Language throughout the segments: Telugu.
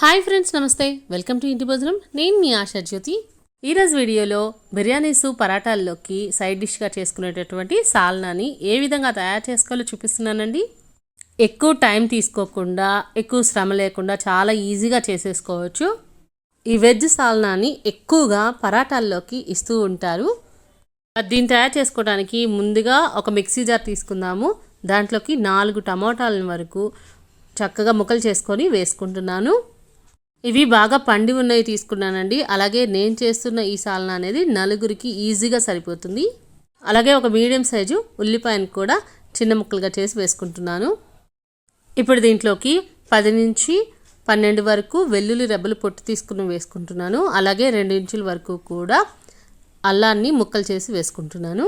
హాయ్ ఫ్రెండ్స్, నమస్తే. వెల్కమ్ టు ఇంటి భోజనం. నేను మీ ఆశా జ్యోతి. ఈరోజు వీడియోలో బిర్యానీసు పరాటాల్లోకి సైడ్ డిష్గా చేసుకునేటటువంటి సాల్నాని ఏ విధంగా తయారు చేసుకోవాలో చూపిస్తున్నానండి. ఎక్కువ టైం తీసుకోకుండా, ఎక్కువ శ్రమ లేకుండా చాలా ఈజీగా చేసేసుకోవచ్చు. ఈ వెజ్ సాల్నాని ఎక్కువగా పరాటాల్లోకి ఇస్తూ ఉంటారు. దీన్ని తయారు చేసుకోవడానికి ముందుగా ఒక మిక్సీ జార్ తీసుకుందాము. దాంట్లోకి 4 టమోటాల వరకు చక్కగా ముక్కలు చేసుకొని వేసుకుంటున్నాను. ఇవి బాగా పండి ఉన్నవి తీసుకున్నానండి. అలాగే నేను చేస్తున్న ఈ సాల్నా అనేది నలుగురికి ఈజీగా సరిపోతుంది. అలాగే ఒక మీడియం సైజు ఉల్లిపాయను కూడా చిన్న ముక్కలుగా చేసి వేసుకుంటున్నాను. ఇప్పుడు దీంట్లోకి 10 నుంచి 12 వరకు వెల్లుల్లి రెబ్బలు పొట్టు తీసుకుని వేసుకుంటున్నాను. అలాగే 2 ఇంచుల వరకు కూడా అల్లాన్ని ముక్కలు చేసి వేసుకుంటున్నాను.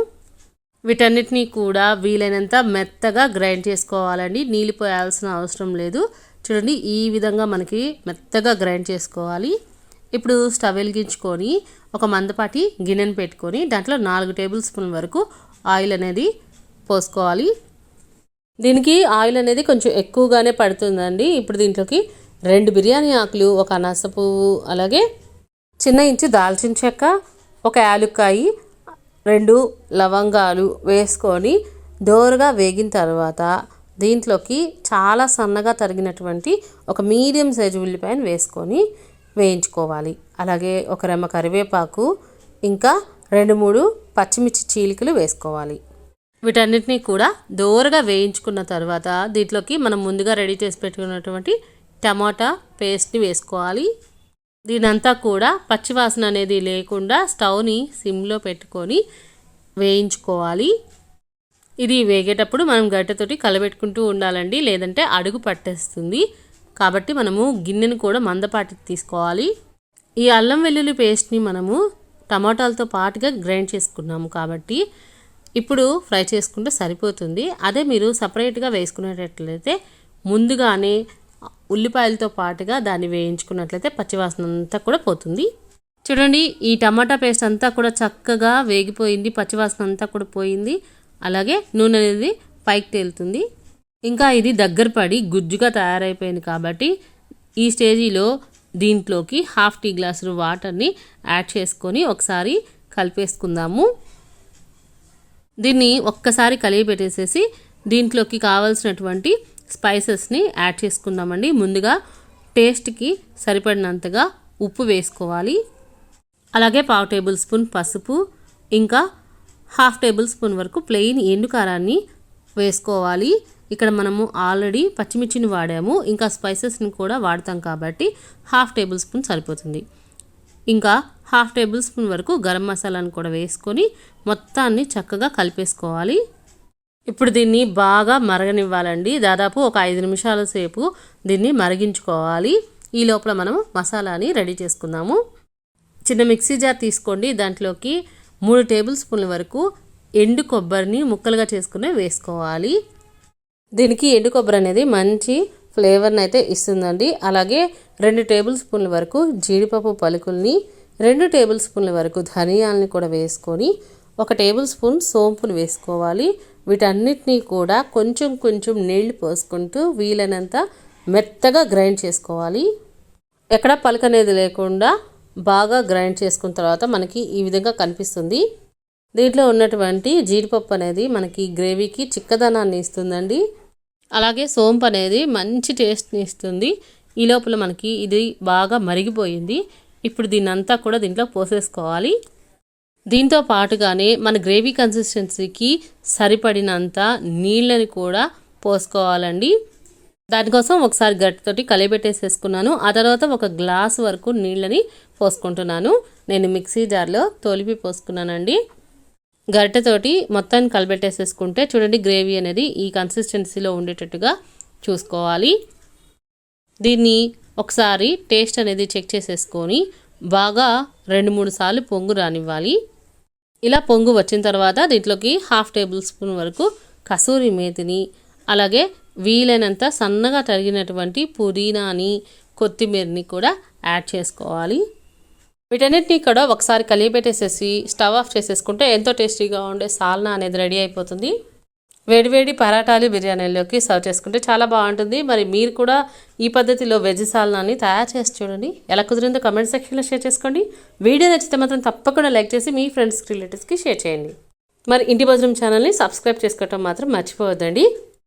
వీటన్నిటినీ కూడా వీలైనంత మెత్తగా గ్రైండ్ చేసుకోవాలండి. నీళ్ళు పోయాల్సిన అవసరం లేదు. చూడండి, ఈ విధంగా మనకి మెత్తగా గ్రైండ్ చేసుకోవాలి. ఇప్పుడు స్టవ్ వెలిగించుకొని ఒక మందపాటి గిన్నెను పెట్టుకొని దాంట్లో 4 టేబుల్ స్పూన్ల వరకు ఆయిల్ అనేది పోసుకోవాలి. దీనికి ఆయిల్ అనేది కొంచెం ఎక్కువగానే పడుతుందండి. ఇప్పుడు దీంట్లోకి 2 బిర్యానీ ఆకులు, ఒక అనాస పువ్వు, అలాగే చిన్న ఇంచు దాల్చిన చెక్క, ఒక యాలుక్కాయి, 2 లవంగాలు వేసుకొని దోరగా వేగిన తర్వాత దీంట్లోకి చాలా సన్నగా తరిగినటువంటి ఒక మీడియం సైజు ఉల్లిపాయను వేసుకొని వేయించుకోవాలి. అలాగే ఒక రెమ్మ కరివేపాకు, ఇంకా 2-3 పచ్చిమిర్చి చీలికలు వేసుకోవాలి. వీటన్నిటినీ కూడా దోరగా వేయించుకున్న తర్వాత దీంట్లోకి మనం ముందుగా రెడీ చేసి పెట్టుకున్నటువంటి టమాటా పేస్ట్ని వేసుకోవాలి. దీనంతా కూడా పచ్చివాసన అనేది లేకుండా స్టవ్ని సిమ్లో పెట్టుకొని వేయించుకోవాలి. ఇది వేగేటప్పుడు మనం గరిటెతోటి కలబెట్టుకుంటూ ఉండాలండి, లేదంటే అడుగు పట్టేస్తుంది. కాబట్టి మనము గిన్నెను కూడా మందపాటి తీసుకోవాలి. ఈ అల్లం వెల్లుల్లి పేస్ట్ని మనము టమాటాలతో పాటుగా గ్రైండ్ చేసుకున్నాము కాబట్టి ఇప్పుడు ఫ్రై చేసుకుంటే సరిపోతుంది. అదే మీరు సపరేట్గా వేసుకునేటట్లయితే ముందుగానే ఉల్లిపాయలతో పాటుగా దాన్ని వేయించుకున్నట్లయితే పచ్చివాసన అంతా కూడా పోతుంది. చూడండి, ఈ టమాటా పేస్ట్ అంతా కూడా చక్కగా వేగిపోయింది, పచ్చివాసన అంతా కూడా పోయింది. అలాగే నూనె అనేది పైకి తేలుతుంది. ఇంకా ఇది దగ్గర పడి గుజ్జుగా తయారైపోయింది కాబట్టి ఈ స్టేజీలో దీంట్లోకి 1/2 టీ గ్లాసులు వాటర్ని యాడ్ చేసుకొని ఒకసారి కలిపేసుకుందాము. దీన్ని ఒక్కసారి కలిపి పెట్టేసేసి దీంట్లోకి కావాల్సినటువంటి స్పైసెస్ని యాడ్ చేసుకుందామండి. ముందుగా టేస్ట్కి సరిపడినంతగా ఉప్పు వేసుకోవాలి. అలాగే 1/2 టేబుల్ స్పూన్ పసుపు, ఇంకా 1/2 టేబుల్ స్పూన్ వరకు ప్లెయిన్ ఎండు కారాన్ని వేసుకోవాలి. ఇక్కడ మనము ఆల్రెడీ పచ్చిమిర్చిని వాడాము, ఇంకా స్పైసెస్ని కూడా వాడతాం కాబట్టి 1/2 టేబుల్ స్పూన్ సరిపోతుంది. ఇంకా 1/2 టేబుల్ స్పూన్ వరకు గరం మసాలాను కూడా వేసుకొని మొత్తాన్ని చక్కగా కలిపేసుకోవాలి. ఇప్పుడు దీన్ని బాగా మరగనివ్వాలండి. దాదాపు ఒక 5 నిమిషాల సేపు దీన్ని మరిగించుకోవాలి. ఈ లోపల మనం మసాలాని రెడీ చేసుకుందాము. చిన్న మిక్సీ జార్ తీసుకోండి. దాంట్లోకి 3 టేబుల్ స్పూన్ల వరకు ఎండు కొబ్బరిని ముక్కలుగా చేసుకుని వేసుకోవాలి. దీనికి ఎండు కొబ్బరి అనేది మంచి ఫ్లేవర్ని అయితే ఇస్తుందండి. అలాగే 2 టేబుల్ స్పూన్ల వరకు జీడిపప్పు పలుకుల్ని, 2 టేబుల్ స్పూన్ల వరకు ధనియాలని కూడా వేసుకొని 1 టేబుల్ స్పూన్ సోంపుని వేసుకోవాలి. వీటన్నిటినీ కూడా కొంచెం కొంచెం నీళ్లు పోసుకుంటూ వీలైనంత మెత్తగా గ్రైండ్ చేసుకోవాలి. ఎక్కడ పలుకు అనేది లేకుండా బాగా గ్రైండ్ చేసుకున్న తర్వాత మనకి ఈ విధంగా కనిపిస్తుంది. దీంట్లో ఉన్నటువంటి జీడిపప్పు అనేది మనకి గ్రేవీకి చిక్కదనాన్ని ఇస్తుందండి. అలాగే సోంపు అనేది మంచి టేస్ట్ని ఇస్తుంది. ఈ లోపల మనకి ఇది బాగా మరిగిపోయింది. ఇప్పుడు దీన్నంతా కూడా దీంట్లో పోసేసుకోవాలి. దీంతో పాటుగానే మన గ్రేవీ కన్సిస్టెన్సీకి సరిపడినంత నీళ్ళని కూడా పోసుకోవాలండి. దానికోసం ఒకసారి గట్టితోటి కలిపెట్టేసేసుకున్నాను. ఆ తర్వాత 1 గ్లాస్ వరకు నీళ్ళని పోసుకుంటున్నాను. నేను మిక్సీ జార్లో తోలిపి పోసుకున్నానండి. గరిటెతోటి మొత్తాన్ని కలిపెట్టేసేసుకుంటే చూడండి, గ్రేవీ అనేది ఈ కన్సిస్టెన్సీలో ఉండేటట్టుగా చూసుకోవాలి. దీన్ని ఒకసారి టేస్ట్ అనేది చెక్ చేసేసుకొని బాగా 2-3 సార్లు పొంగు రానివ్వాలి. ఇలా పొంగు వచ్చిన తర్వాత దీంట్లోకి 1/2 టేబుల్ స్పూన్ వరకు కసూరి మేతిని, అలాగే వీలైనంత సన్నగా తరిగినటువంటి పుదీనాని, కొత్తిమీరని కూడా యాడ్ చేసుకోవాలి. వీటన్నిటిని కూడా ఒకసారి కలిపెట్టేసేసి స్టవ్ ఆఫ్ చేసేసుకుంటే ఎంతో టేస్టీగా ఉండే సాల్నా అనేది రెడీ అయిపోతుంది. వేడివేడి పరాటాలు బిర్యానీలోకి సర్వ్ చేసుకుంటే చాలా బాగుంటుంది. మరి మీరు కూడా ఈ పద్ధతిలో వెజ్ సాల్నాని తయారు చేసి చూడండి. ఎలా కుదిరిందో కమెంట్ సెక్షన్లో షేర్ చేసుకోండి. వీడియో నచ్చితే మాత్రం తప్పకుండా లైక్ చేసి మీ ఫ్రెండ్స్కి రిలేటివ్స్కి షేర్ చేయండి. మరి ఇంటి భోజనం ఛానల్ని సబ్స్క్రైబ్ చేసుకోవటం మాత్రం మర్చిపోవద్దండి.